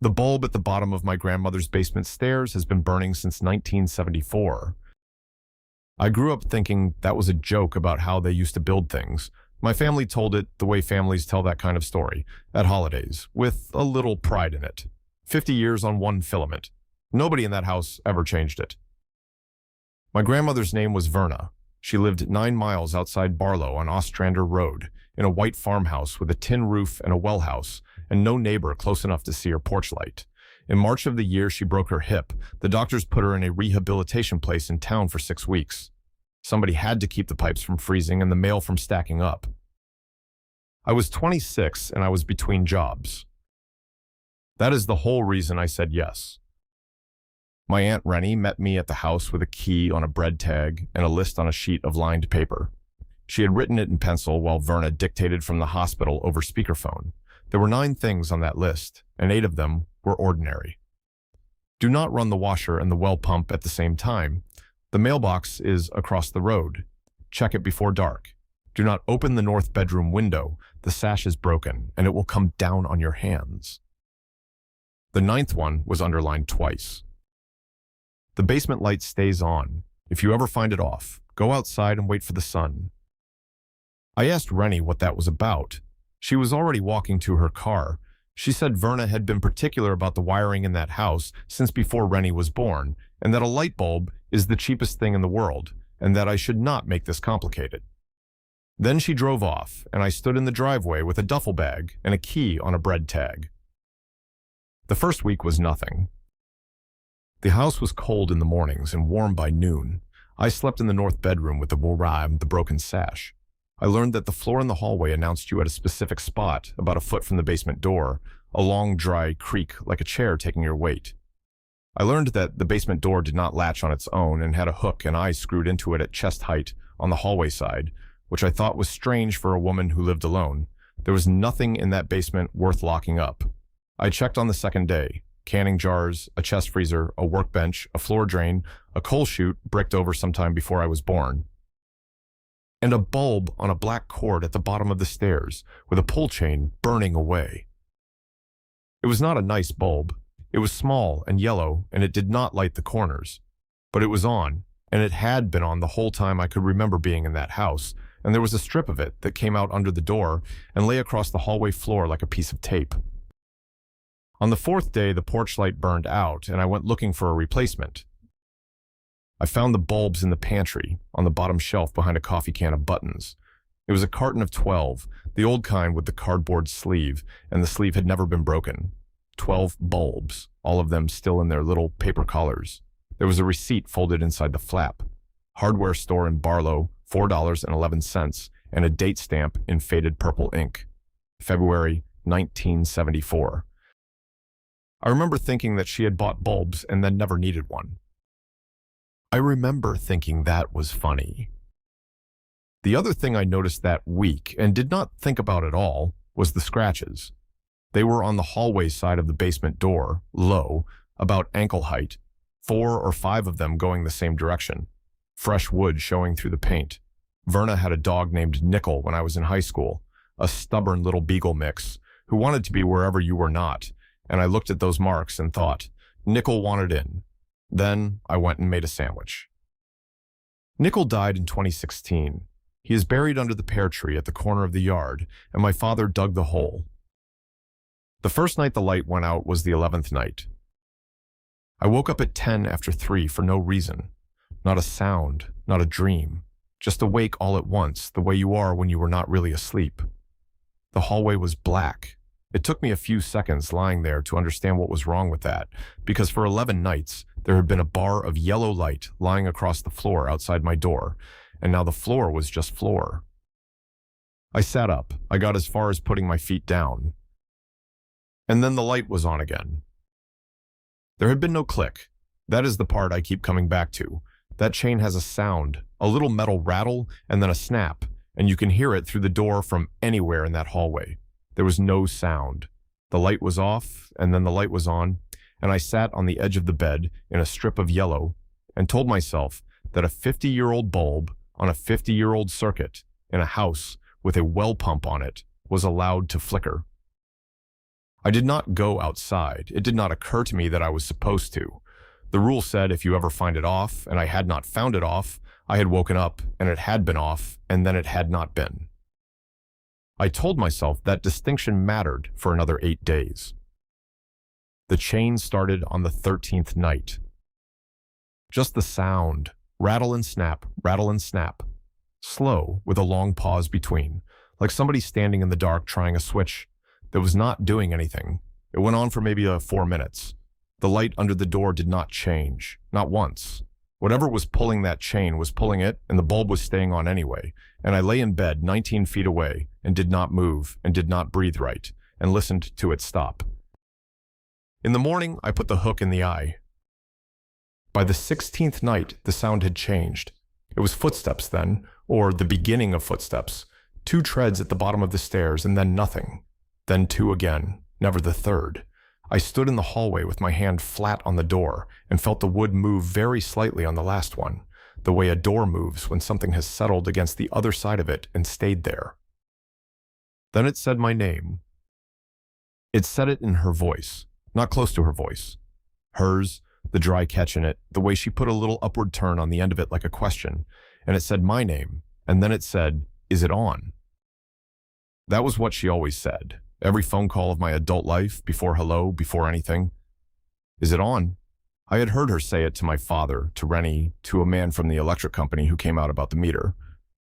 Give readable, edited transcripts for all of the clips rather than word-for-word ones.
The bulb at the bottom of my grandmother's basement stairs has been burning since 1974. I grew up thinking that was a joke about how they used to build things. My family told it the way families tell that kind of story, at holidays, with a little pride in it. 50 years on one filament. Nobody in that house ever changed it. My grandmother's name was Verna. She lived 9 miles outside Barlow on Ostrander Road, in a white farmhouse with a tin roof and a well house, and no neighbor close enough to see her porch light. In March of the year she broke her hip, the doctors put her in a rehabilitation place in town for 6 weeks. Somebody had to keep the pipes from freezing and the mail from stacking up. I was 26 and I was between jobs. That is the whole reason I said yes. My Aunt Rennie met me at the house with a key on a bread tag and a list on a sheet of lined paper. She had written it in pencil while Verna dictated from the hospital over speakerphone. There were 9 things on that list, and 8 of them were ordinary. Do not run the washer and the well pump at the same time. The mailbox is across the road. Check it before dark. Do not open the north bedroom window. The sash is broken, and it will come down on your hands. The 9th one was underlined twice. The basement light stays on. If you ever find it off, go outside and wait for the sun. I asked Rennie what that was about. She was already walking to her car. She said Verna had been particular about the wiring in that house since before Rennie was born, and that a light bulb is the cheapest thing in the world, and that I should not make this complicated. Then she drove off, and I stood in the driveway with a duffel bag and a key on a bread tag. The first week was nothing. The house was cold in the mornings and warm by noon. I slept in the north bedroom with the broken sash. I learned that the floor in the hallway announced you at a specific spot, about a foot from the basement door, a long, dry creak like a chair taking your weight. I learned that the basement door did not latch on its own and had a hook and eyes screwed into it at chest height on the hallway side, which I thought was strange for a woman who lived alone. There was nothing in that basement worth locking up. I checked on the second day. Canning jars, a chest freezer, a workbench, a floor drain, a coal chute bricked over sometime before I was born, and a bulb on a black cord at the bottom of the stairs with a pull chain burning away. It was not a nice bulb. It was small and yellow, and it did not light the corners. But it was on, and it had been on the whole time I could remember being in that house, and there was a strip of it that came out under the door and lay across the hallway floor like a piece of tape. On the 4th day, the porch light burned out, and I went looking for a replacement. I found the bulbs in the pantry, on the bottom shelf behind a coffee can of buttons. It was a carton of 12, the old kind with the cardboard sleeve, and the sleeve had never been broken. 12 bulbs, all of them still in their little paper collars. There was a receipt folded inside the flap. Hardware store in Barlow, $4.11, and a date stamp in faded purple ink. February 1974. I remember thinking that she had bought bulbs and then never needed one. I remember thinking that was funny. The other thing I noticed that week, and did not think about at all, was the scratches. They were on the hallway side of the basement door, low, about ankle height, 4 or 5 of them going the same direction, fresh wood showing through the paint. Verna had a dog named Nickel when I was in high school, a stubborn little beagle mix, who wanted to be wherever you were not, and I looked at those marks and thought, Nickel wanted in. Then I went and made a sandwich. Nickel died in 2016. He is buried under the pear tree at the corner of the yard, and my father dug the hole. The first night the light went out was the 11th night. I woke up at 10 after 3 for no reason. Not a sound, not a dream, just awake all at once, the way you are when you were not really asleep. The hallway was black. It took me a few seconds lying there to understand what was wrong with that, because for 11 nights there had been a bar of yellow light lying across the floor outside my door, and now the floor was just floor. I sat up. I got as far as putting my feet down. And then the light was on again. There had been no click. That is the part I keep coming back to. That chain has a sound, a little metal rattle, and then a snap, and you can hear it through the door from anywhere in that hallway. There was no sound. The light was off, and then the light was on, and I sat on the edge of the bed in a strip of yellow and told myself that a 50-year-old bulb on a 50-year-old circuit in a house with a well pump on it was allowed to flicker. I did not go outside. It did not occur to me that I was supposed to. The rule said if you ever find it off, and I had not found it off, I had woken up and it had been off, and then it had not been. I told myself that distinction mattered for another 8 days. The chain started on the 13th night. Just the sound, rattle and snap, slow with a long pause between, like somebody standing in the dark trying a switch that was not doing anything. It went on for maybe 4 minutes. The light under the door did not change, not once. Whatever was pulling that chain was pulling it, and the bulb was staying on anyway, and I lay in bed 19 feet away and did not move and did not breathe right, and listened to it stop. In the morning, I put the hook in the eye. By the 16th night, the sound had changed. It was footsteps then, or the beginning of footsteps. 2 treads at the bottom of the stairs, and then nothing. Then 2 again, never the third. I stood in the hallway with my hand flat on the door and felt the wood move very slightly on the last one, the way a door moves when something has settled against the other side of it and stayed there. Then it said my name. It said it in her voice, not close to her voice. Hers, the dry catch in it, the way she put a little upward turn on the end of it like a question, and it said my name, and then it said, "Is it on?" That was what she always said. Every phone call of my adult life, before hello, before anything. "Is it on?" I had heard her say it to my father, to Rennie, to a man from the electric company who came out about the meter.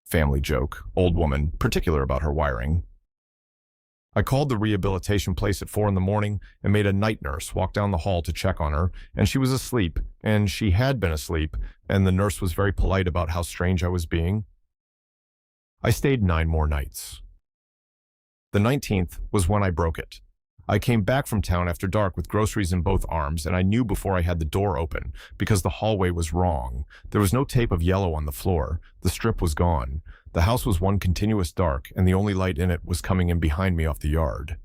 Family joke, old woman, particular about her wiring. I called the rehabilitation place at 4 in the morning and made a night nurse walk down the hall to check on her, and she was asleep, and she had been asleep, and the nurse was very polite about how strange I was being. I stayed 9 more nights. The 19th was when I broke it. I came back from town after dark with groceries in both arms, and I knew before I had the door open, because the hallway was wrong. There was no tape of yellow on the floor. The strip was gone. The house was one continuous dark, and the only light in it was coming in behind me off the yard.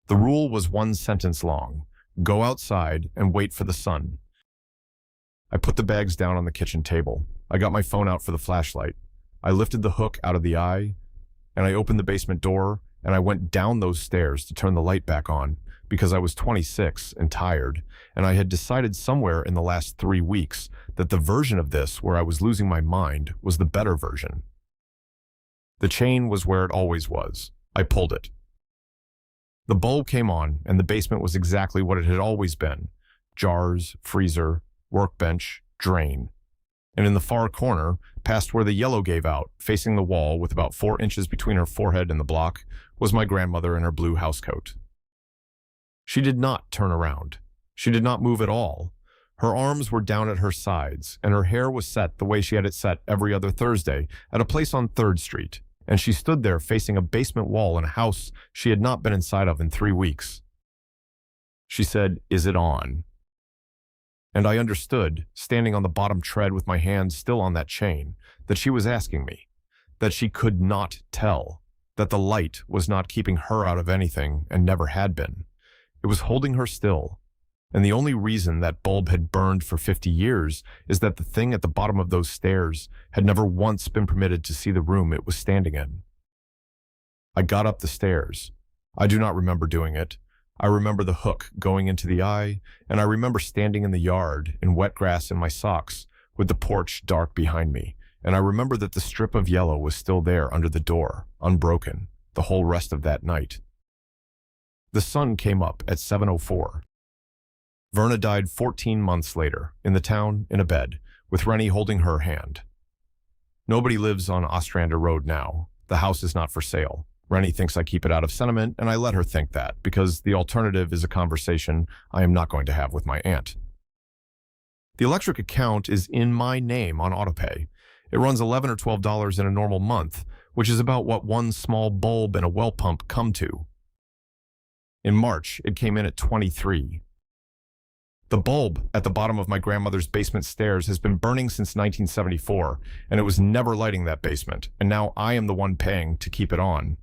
The rule was 1 sentence long. Go outside and wait for the sun. I put the bags down on the kitchen table. I got my phone out for the flashlight. I lifted the hook out of the eye, and I opened the basement door, and I went down those stairs to turn the light back on, because I was 26 and tired, and I had decided somewhere in the last 3 weeks that the version of this where I was losing my mind was the better version. The chain was where it always was. I pulled it. The bulb came on, and the basement was exactly what it had always been. Jars, freezer, workbench, drain. And in the far corner, past where the yellow gave out, facing the wall with about 4 inches between her forehead and the block, was my grandmother in her blue housecoat. She did not turn around. She did not move at all. Her arms were down at her sides, and her hair was set the way she had it set every other Thursday at a place on 3rd Street, and she stood there facing a basement wall in a house she had not been inside of in 3 weeks. She said, "Is it on?" And I understood, standing on the bottom tread with my hands still on that chain, that she was asking me, that she could not tell, that the light was not keeping her out of anything and never had been. It was holding her still, and the only reason that bulb had burned for 50 years is that the thing at the bottom of those stairs had never once been permitted to see the room it was standing in. I got up the stairs. I do not remember doing it. I remember the hook going into the eye, and I remember standing in the yard in wet grass in my socks with the porch dark behind me, and I remember that the strip of yellow was still there under the door, unbroken, the whole rest of that night. The sun came up at 7:04. Verna died 14 months later, in the town, in a bed, with Rennie holding her hand. Nobody lives on Ostrander Road now. The house is not for sale. Rennie thinks I keep it out of sentiment, and I let her think that, because the alternative is a conversation I am not going to have with my aunt. The electric account is in my name on autopay. It runs $11 or $12 in a normal month, which is about what one small bulb and a well pump come to. In March, it came in at $23. The bulb at the bottom of my grandmother's basement stairs has been burning since 1974, and it was never lighting that basement, and now I am the one paying to keep it on.